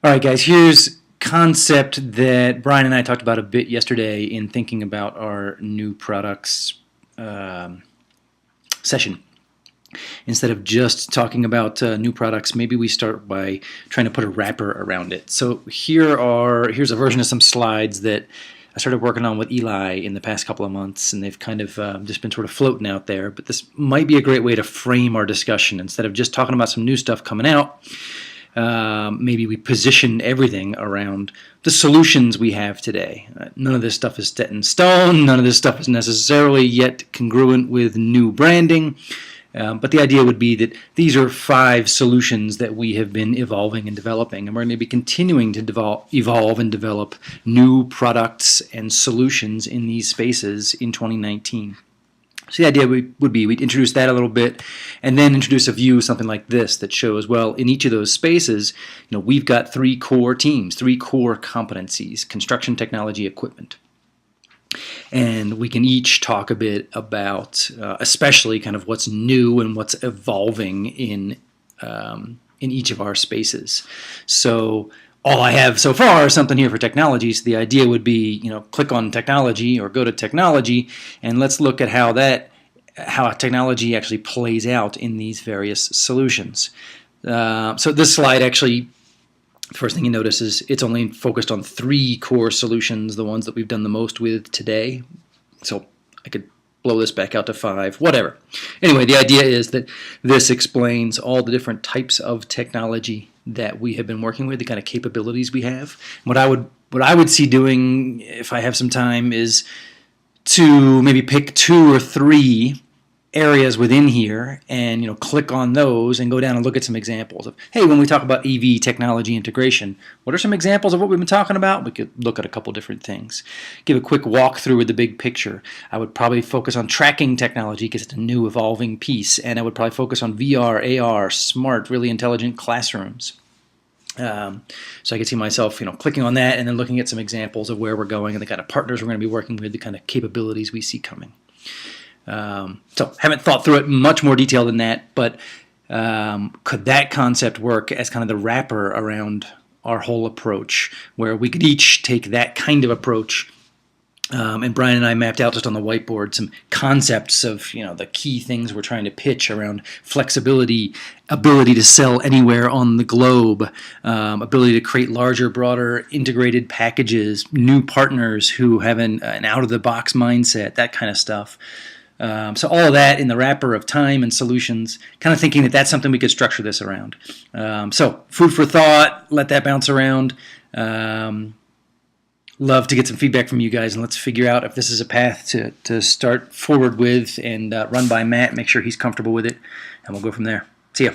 All right, guys, here's concept that Brian and I talked about a bit yesterday in thinking about our new products um, session. Instead of just talking about new products, maybe we start by trying to put a wrapper around it. So here's a version of some slides that I started working on with Eli in the past couple of months, and they've kind of just been sort of floating out there. But this might be a great way to frame our discussion. Instead of just talking about some new stuff coming out, maybe we position everything around the solutions we have today. None of this stuff is set in stone. None of this stuff is necessarily yet congruent with new branding. But the idea would be that these are 5 solutions that we have been evolving and developing, and we're going to be continuing to evolve and develop new products and solutions in these spaces in 2019. So the idea would be we'd introduce that a little bit and then introduce a view, something like this, that shows, well, in each of those spaces, we've got 3 core teams, 3 core competencies: construction, technology, equipment. And we can each talk a bit about especially kind of what's new and what's evolving in each of our spaces. So all I have so far is something here for technology. So the idea would be, click on technology or go to technology, and let's look at how technology actually plays out in these various solutions. So this slide actually, first thing you notice is it's only focused on 3 core solutions, the ones that we've done the most with today. So I could blow this back out to 5, whatever. Anyway, the idea is that this explains all the different types of technology that we have been working with, the kind of capabilities we have. What I would see doing, if I have some time, is to maybe pick 2 or 3 areas within here and click on those and go down and look at some examples of, hey, when we talk about EV technology integration, what are some examples of what we've been talking about? We could look at a couple different things. Give a quick walkthrough with the big picture. I would probably focus on tracking technology because it's a new evolving piece, and I would probably focus on VR, AR, smart, really intelligent classrooms. So I could see myself, clicking on that and then looking at some examples of where we're going and the kind of partners we're going to be working with, the kind of capabilities we see coming. So haven't thought through it in much more detail than that, but could that concept work as kind of the wrapper around our whole approach, where we could each take that kind of approach? And Brian and I mapped out just on the whiteboard some concepts of the key things we're trying to pitch around flexibility, ability to sell anywhere on the globe, ability to create larger, broader, integrated packages, new partners who have an out-of-the-box mindset, that kind of stuff. So all of that in the wrapper of time and solutions, kind of thinking that that's something we could structure this around. So food for thought, let that bounce around. Love to get some feedback from you guys, and let's figure out if this is a path to start forward with and run by Matt, make sure he's comfortable with it, and we'll go from there. See ya.